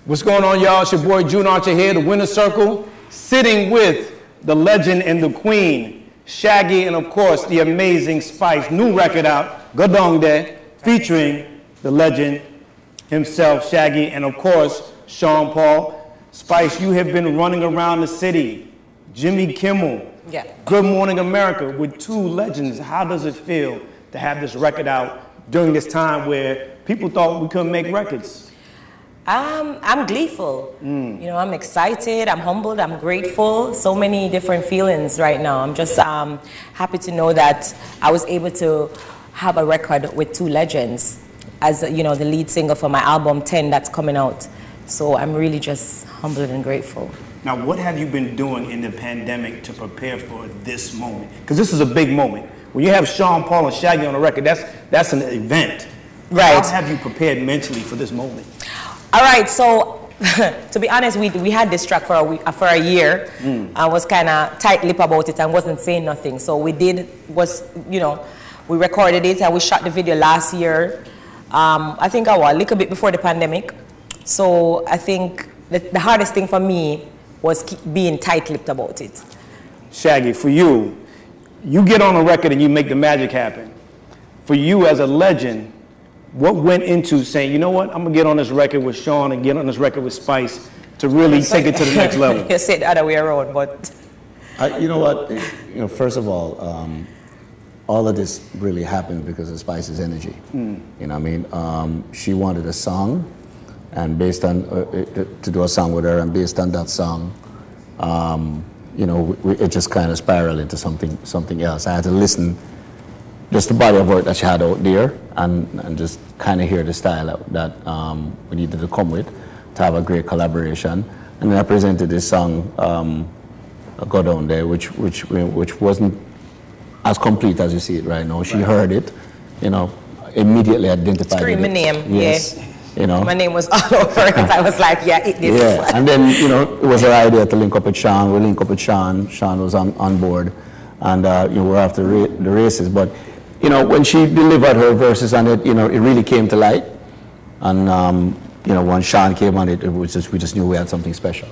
What's going on, y'all? It's your boy June Archer here, the Winner Circle, sitting with the legend and the queen, Shaggy, and of course, the amazing Spice. New record out, Gawn, featuring the legend himself, Shaggy, and of course, Sean Paul. Spice, you have been running around the city, Jimmy Kimmel, Good Morning America, with two legends. How does it feel to have this record out during this time where people thought we couldn't make records? I'm gleeful. You know, I'm excited, I'm humbled, I'm grateful. So many different feelings right now. I'm just happy to know that I was able to have a record with two legends as, you know, the lead singer for my album 10 that's coming out. So I'm really just humbled and grateful. Now, what have you been doing in the pandemic to prepare for this moment? Because this is a big moment. When you have Sean Paul and Shaggy on the record, that's an event. Right. How have you prepared mentally for this moment? All right, so to be honest, we had this track for a year. I was kind of tight-lipped about it and wasn't saying nothing. So we recorded it and we shot the video last year. I think a little bit before the pandemic. So I think the hardest thing for me was being tight-lipped about it. Shaggy, for you get on a record and you make the magic happen. For you as a legend, what went into saying, you know what, I'm gonna get on this record with Sean and get on this record with Spice to really take it to the next level? You said the other way around, but... You know what, first of all of this really happened because of Spice's energy. You know what I mean? She wanted a song, and based on, to do a song with her, and based on that song, it just kind of spiraled into something else. I had to listen, just the body of work that she had out there, and just kind of hear the style that we needed to come with to have a great collaboration. And then I presented this song, Go Down There, which wasn't as complete as you see it right now. She heard it, immediately identified it. Scream my name, yes. Yeah. My name was all over it. I was like, yeah, eat this. Yeah, and then, it was her idea to link up with Sean. We link up with Sean. Sean was on board, and we're after the races. But when she delivered her verses on it, it really came to light. And when Sean came on it, we just knew we had something special.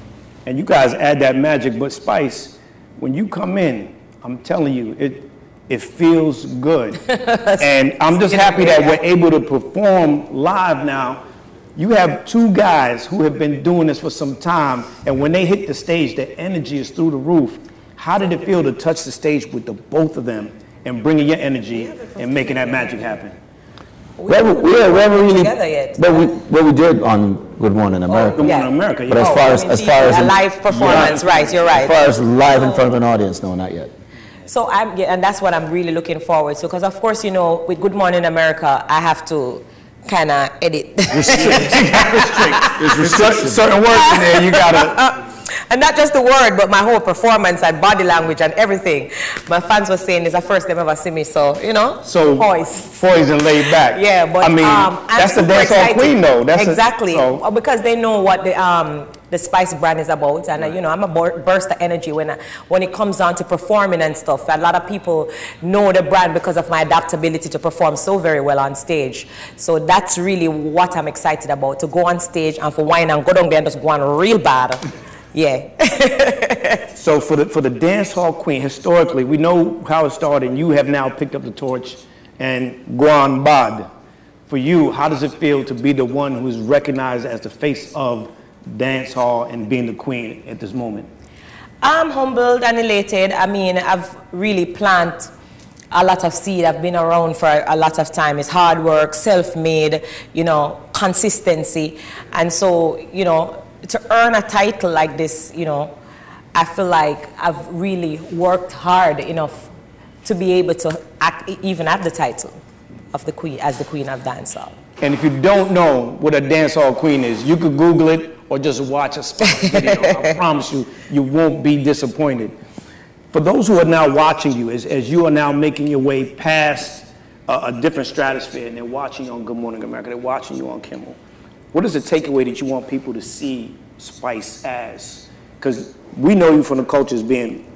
And you guys add that magic, but Spice, when you come in, I'm telling you, it feels good. And I'm just happy that we're able to perform live now. You have two guys who have been doing this for some time, and when they hit the stage, the energy is through the roof. How did it feel to touch the stage with the both of them and bringing your energy and making that magic happen? We haven't really together yet. But we did on Good Morning America. Good Morning America. But as far as a live performance, right? You're right. As far as live in front of an audience, no, not yet. So and that's what I'm really looking forward to, because of course, with Good Morning America, I have to kind of edit. There's certain words in there you gotta. And not just the word, but my whole performance and body language and everything. My fans were saying it's the first time ever see me, so So poised and laid back. Yeah, but I mean, that's the dancehall queen, though. Exactly, because they know what the Spice brand is about, and I'm a burst of energy when it comes down to performing and stuff. A lot of people know the brand because of my adaptability to perform so very well on stage. So that's really what I'm excited about, to go on stage and for wine and go down there and just go on real bad. Yeah. So for the dancehall queen, historically, we know how it started, and you have now picked up the torch and gone bad. For you, how does it feel to be the one who is recognized as the face of dancehall and being the queen at this moment? I'm humbled and elated. I mean, I've really planted a lot of seed. I've been around for a lot of time. It's hard work, self-made, consistency. And so, to earn a title like this, I feel like I've really worked hard enough to be able to even have the title of the queen, as the queen of dancehall. And if you don't know what a dancehall queen is, you could Google it or just watch a Spice video. I promise you, you won't be disappointed. For those who are now watching you, as you are now making your way past a different stratosphere, and they're watching you on Good Morning America, they're watching you on Kimmel, what is the takeaway that you want people to see Spice as? Because we know you from the culture as being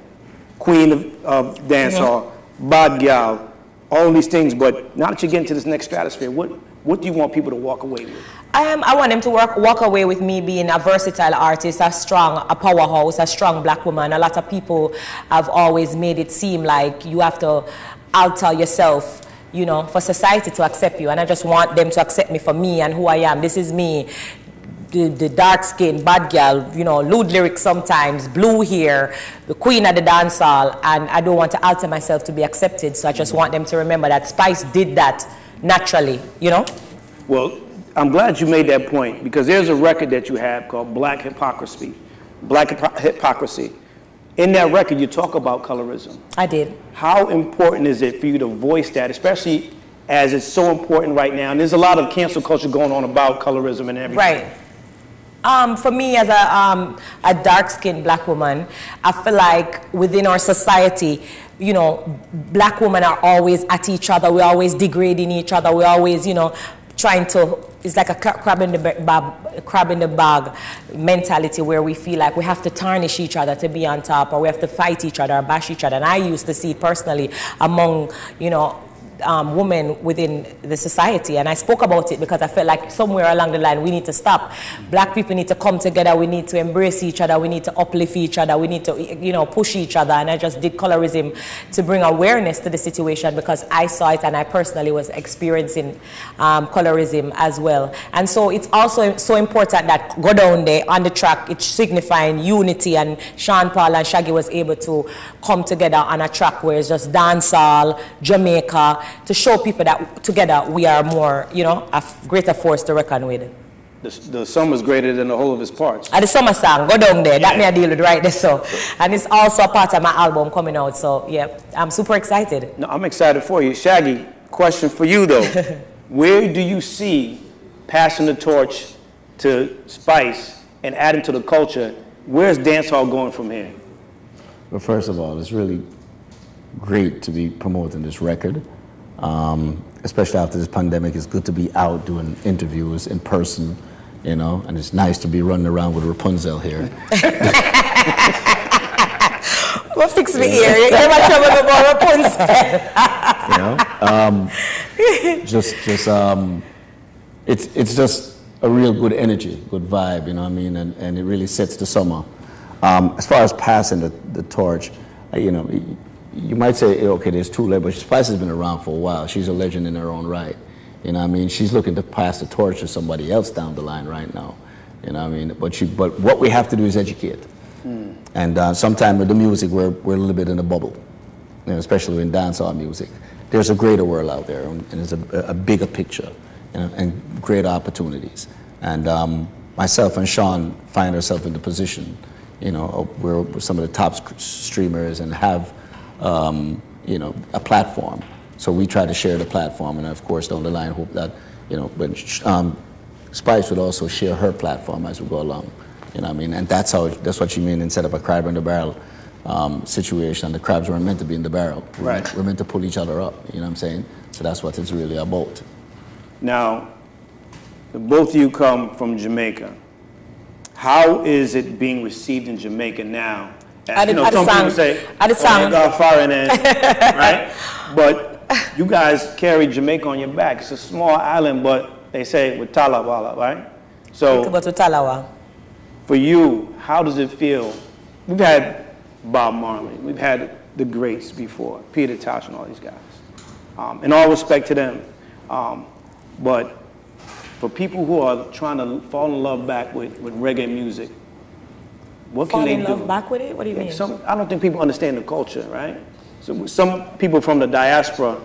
queen of dancehall, bad gal, all these things, but now that you get into this next stratosphere, what do you want people to walk away with? I want them to walk away with me being a versatile artist, a powerhouse, a strong black woman. A lot of people have always made it seem like you have to alter yourself, you know, for society to accept you. And I just want them to accept me for me and who I am. This is me. The dark skin, bad girl, you know, lewd lyrics sometimes, blue hair, the queen of the dance hall, and I don't want to alter myself to be accepted, so I just want them to remember that Spice did that naturally, you know? Well, I'm glad you made that point, because there's a record that you have called Black Hypocrisy. Hypocrisy. In that record, you talk about colorism. I did. How important is it for you to voice that, especially as it's so important right now? And there's a lot of cancel culture going on about colorism and everything. Right. For me, as a dark-skinned black woman, I feel like within our society, you know, black women are always at each other. We're always degrading each other. We're always, you know, trying to. It's like a crab in the bag mentality, where we feel like we have to tarnish each other to be on top, or we have to fight each other or bash each other. And I used to see it personally among, you know, women within the society, and I spoke about it because I felt like somewhere along the line we need to stop. Black people need to come together. We need to embrace each other. We need to uplift each other. We need to, you know, push each other. And I just did Colorism to bring awareness to the situation, because I saw it and I personally was experiencing colorism as well. And so it's also so important that go down there on the track, it's signifying unity, and Sean Paul and Shaggy was able to come together on a track where it's just dancehall, Jamaica, to show people that together we are more, you know, a greater force to reckon with. The sum is greater than the whole of its parts. And the summer song, go down there, that me I deal with right there, so. And it's also a part of my album coming out, so yeah, I'm super excited. No, I'm excited for you. Shaggy, question for you though. Where do you see passing the torch to Spice and adding to the culture? Where's dancehall going from here? Well, first of all, it's really great to be promoting this record. Especially after this pandemic, it's good to be out doing interviews in person, you know, and it's nice to be running around with Rapunzel here. Well, fix me here. You never trouble about Rapunzel. You know, it's just a real good energy, good vibe, you know what I mean, and it really sets the summer. As far as passing the torch, you know, you might say, okay, there's two levels, but Spice has been around for a while. She's a legend in her own right. You know what I mean? She's looking to pass the torch to somebody else down the line right now. You know what I mean? But what we have to do is educate. And sometimes with the music, we're a little bit in a bubble, you know, especially in dancehall music. There's a greater world out there, and there's a bigger picture, you know, and greater opportunities. And myself and Sean find ourselves in the position, you know, we're some of the top streamers and have, you know, a platform. So we try to share the platform, and of course down the line hope that, you know, when Spice would also share her platform as we go along. You know what I mean? And that's what you mean, instead of a crab in the barrel situation. The crabs weren't meant to be in the barrel. Right. We're meant to pull each other up, you know what I'm saying? So that's what it's really about. Now, both of you come from Jamaica. How is it being received in Jamaica now? As, you know, some people say, oh, you got fire in it, right? But you guys carry Jamaica on your back. It's a small island, but they say with Talawala, right? So, for you, how does it feel? We've had Bob Marley, we've had the greats before, Peter Tosh and all these guys. And all respect to them. But for people who are trying to fall in love back with reggae music, what can they do? Fall in love back with it? What do you mean? I don't think people understand the culture, right? So some people from the diaspora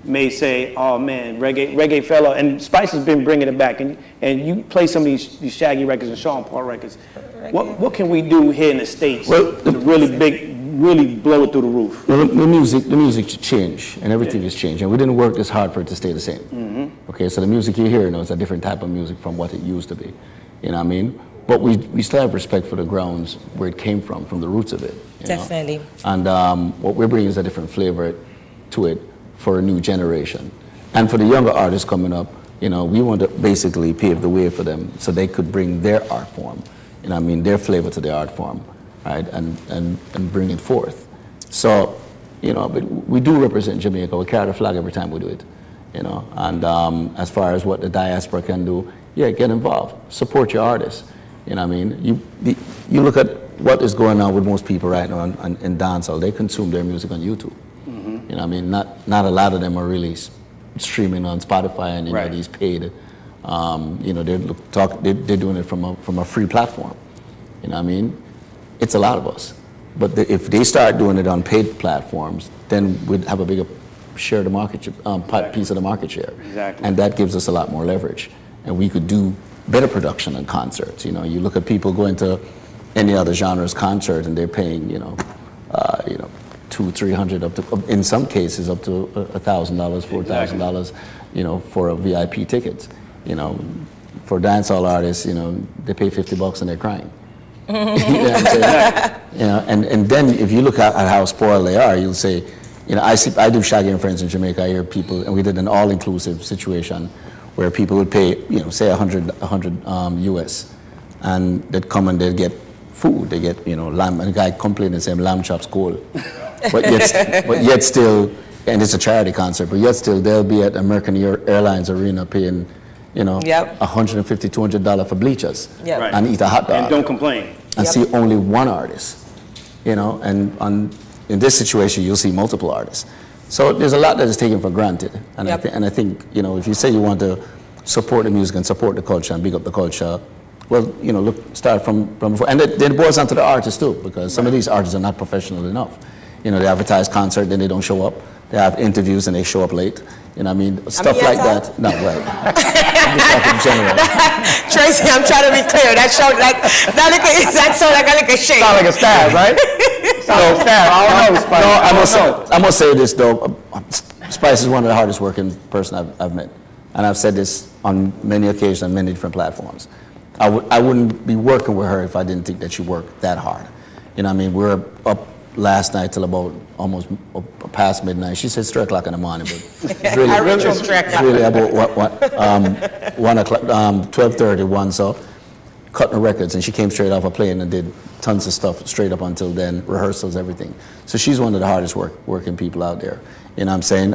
may say, oh man, reggae fella, and Spice has been bringing it back, and you play some of these Shaggy records and Sean Paul records. What can we do here in the States to really blow it through the roof? Well, the music changed, and everything has changed, and we didn't work this hard for it to stay the same. Mm-hmm. Okay, so the music you hear now is a different type of music from what it used to be. You know what I mean? But we still have respect for the grounds where it came from the roots of it. Definitely. Know? And what we're bringing is a different flavor to it for a new generation. And for the younger artists coming up, you know, we want to basically pave the way for them so they could bring their art form, you know what I mean, their flavor to the art form, right, and bring it forth. So, you know, but we do represent Jamaica. We carry the flag every time we do it, you know. And as far as what the diaspora can do, yeah, get involved. Support your artists. You know what I mean? You look at what is going on with most people right now in dancehall. They consume their music on YouTube. You know what I mean? Not a lot of them are really streaming on Spotify and you know, these paid. You know, they're doing it from a free platform. You know what I mean? It's a lot of us. But if they start doing it on paid platforms, then we'd have a bigger share of the market, piece of the market share. Exactly. And that gives us a lot more leverage. And we could do better production and concerts. You know, you look at people going to any other genre's concert and they're paying, you know, $200-300 up to, in some cases, up to $1,000, $4,000, you know, for a VIP ticket. You know, for dancehall artists, you know, they pay $50 and they're crying. You know what I'm saying? You know, and then if you look at how spoiled they are, you'll say, you know, I do Shaggy and Friends in Jamaica. I hear people, and we did an all-inclusive situation where people would pay, you know, say 100 US, and they'd come and they'd get food. They get, you know, lamb. And the guy complained and said, "Lamb chops cold," but yet still, and it's a charity concert, but yet still they'll be at American Airlines Arena paying, you know, $150, $200 for bleachers and eat a hot dog. And don't complain. And see only one artist, you know, and in this situation, you'll see multiple artists. So there's a lot that is taken for granted. And I think, you know, if you say you want to support the music and support the culture and big up the culture, well, you know, look, start from before. And then it boils down to the artists too, because some of these artists are not professional enough. You know, they advertise concert, then they don't show up. They have interviews and they show up late. You know what I mean? Stuff like that. No, right. I'm just talking general. Tracy, I'm trying to be clear. That sounds like a shame. Sound like a stab, right? Sound like a stab. I don't know, Spice. I must say this though. Spice is one of the hardest working person I've met, and I've said this on many occasions on many different platforms. I wouldn't be working with her if I didn't think that she worked that hard. You know what I mean? We were up last night till about almost past midnight. She said 3 o'clock in the morning, but it's really about 1 o'clock, 12:30, 1. So cutting the records, and she came straight off a plane and did tons of stuff straight up until then, rehearsals, everything. So she's one of the hardest working people out there. You know what I'm saying?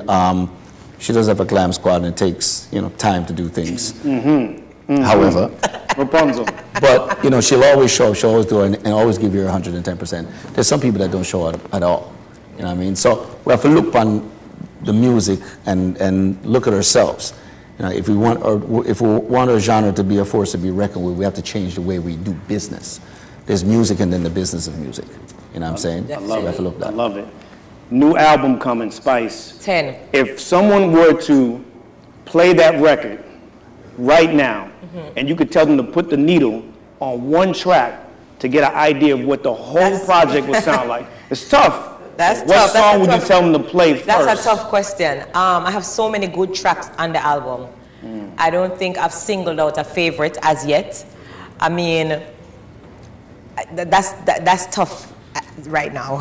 She does have a glam squad, and it takes, you know, time to do things. However, Rapunzel. but, you know, she'll always show up, she'll always do it, and always give you 110%. There's some people that don't show up at all. You know what I mean? So we have to look on the music and look at ourselves. You know, if we want our genre to be a force to be reckoned with, we have to change the way we do business. There's music and then the business of music. You know what I'm saying? I love so it. we have to look at that. I love it. New album coming, Spice. 10. If someone were to play that record right now, and you could tell them to put the needle on one track to get an idea of what the whole project would sound like. It's tough. What song would you tell them to play first? That's a tough question. I have so many good tracks on the album. I don't think I've singled out a favorite as yet. I mean, that's tough right now.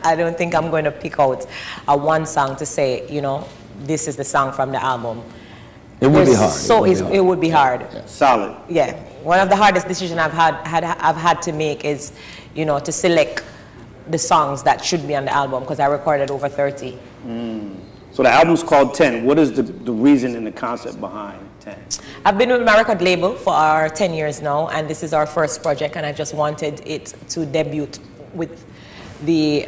I don't think I'm going to pick out a one song to say, you know, this is the song from the album. It would be hard. It would be hard. Yeah. Solid. Yeah. One of the hardest decisions I've had to make is, you know, to select the songs that should be on the album, because I recorded over 30. So the album's called 10. What is the reason and the concept behind 10? I've been with my record label for 10 years now, and this is our first project, and I just wanted it to debut with the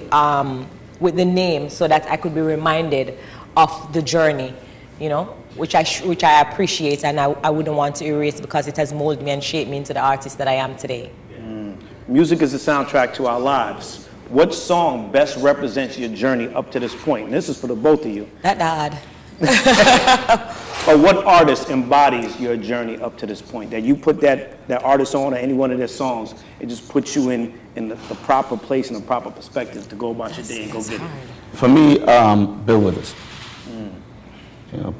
name so that I could be reminded of the journey, you know, which I appreciate, and I wouldn't want to erase, because it has molded me and shaped me into the artist that I am today. Music is the soundtrack to our lives. What song best represents your journey up to this point? And this is for the both of you. That dad. Or what artist embodies your journey up to this point? That you put that artist on, or any one of their songs, it just puts you in the proper place and the proper perspective to go about your day and go get it. For me, Bill Withers. You know,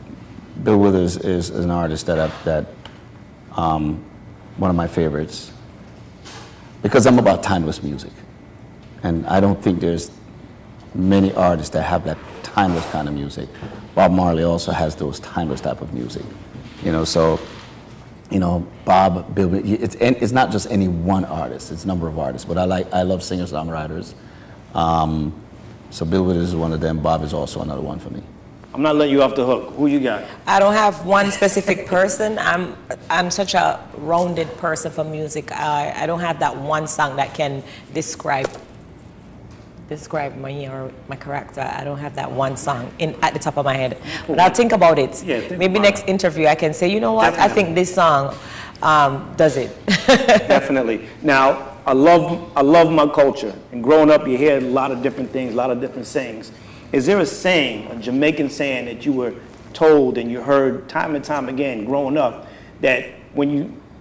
Bill Withers is an artist that one of my favorites, because I'm about timeless music. And I don't think there's many artists that have that timeless kind of music. Bob Marley also has those timeless type of music. You know, so, you know, Bob, Bill, it's not just any one artist, it's a number of artists, but I love singer-songwriters. So Bill Withers is one of them, Bob is also another one for me. I'm not letting you off the hook. Who you got? I don't have one specific person. I'm such a rounded person for music. I don't have that one song that can describe me or my character. I don't have that one song at the top of my head. But I'll think about it. Yeah, think maybe about next interview I can say, you know what? Definitely. I think this song does it. Definitely. Now, I love my culture. And growing up, you hear a lot of different things, a lot of different sayings. Is there a saying, a Jamaican saying that you were told and you heard time and time again growing up that when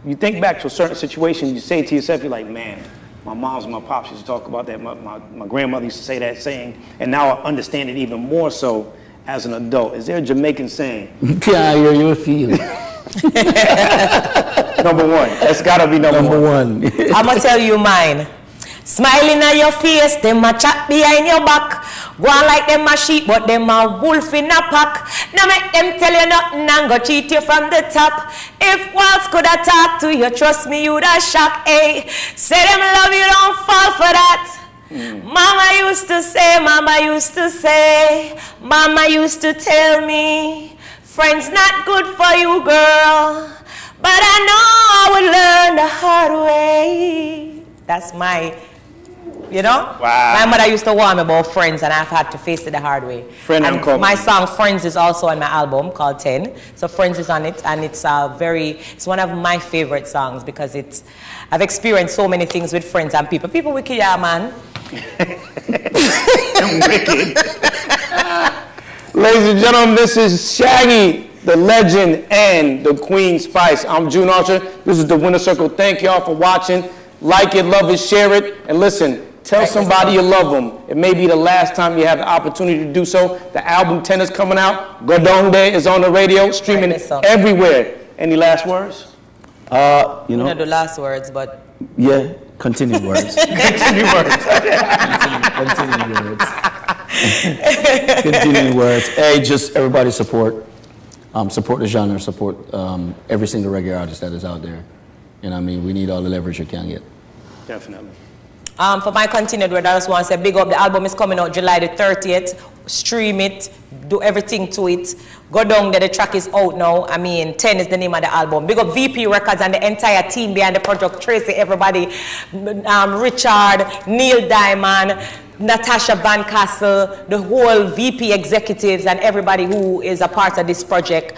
you think back to a certain situation, you say to yourself, you're like, man, my moms and my pops used to talk about that. My grandmother used to say that saying, and now I understand it even more so as an adult. Is there a Jamaican saying? Yeah, you feel. Number one. That's got to be number one. I'm going to tell you mine. Smiling at your face, them a chat behind your back. Go on like them a sheep, but them a wolf in a pack. Now make them tell you nothing and go cheat you from the top. If walls could have talked to you, trust me, you'd have shock. Hey, say them love you, don't fall for that. Mama used to say, Mama used to tell me, friends not good for you, girl. But I know I would learn the hard way. That's my, you know? Wow. My mother used to warn me about friends, and I've had to face it the hard way. And my song Friends is also on my album called 10. So Friends is on it, and it's it's one of my favorite songs because I've experienced so many things with friends and people. People wicked, yeah, man. Wicked. Ladies and gentlemen, this is Shaggy, the legend, and the Queen Spice. I'm June Archer. This is the Winner Circle. Thank y'all for watching. Like it, love it, share it, and listen. Tell somebody you love them. It may be the last time you have the opportunity to do so. The album 10 is coming out. Gawn is on the radio, streaming everywhere. Any last words? You know the last words, but Yeah, continue words. Continue words. Continue words. Continue words. Hey, just everybody support the genre, support every single reggae artist that is out there. You know what I mean? We need all the leverage you can get. Definitely. For my continued word, I just want to say big up. The album is coming out July the 30th. Stream it. Do everything to it. Go down there. The track is out now. 10 is the name of the album. Big up VP Records and the entire team behind the project. Tracy, everybody. Richard, Neil Diamond, Natasha Van Castle, the whole VP executives and everybody who is a part of this project.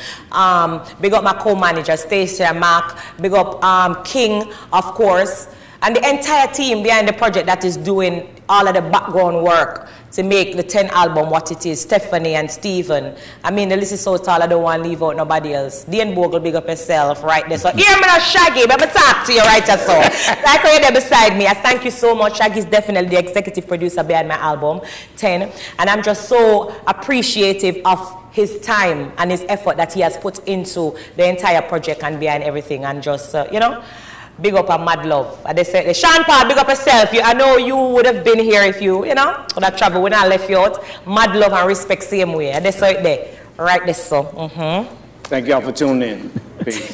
Big up my co-manager, Stacey and Mark. Big up King, of course. And the entire team behind the project that is doing all of the background work to make the 10 album what it is. Stephanie and Stephen. The list is so tall, I don't want to leave out nobody else. Dean Bogle, big up yourself right there. So hear me now, Shaggy, let me talk to you right there, so. Like right there beside me, I thank you so much. Shaggy is definitely the executive producer behind my album, 10. And I'm just so appreciative of his time and his effort that he has put into the entire project and behind everything. And just, big up and mad love. And they say, Sean Paul, big up yourself. I know you would have been here if you, would have traveled when I left you out. Mad love and respect same way. And they say it there. Right there, so. Thank y'all for tuning in. Peace.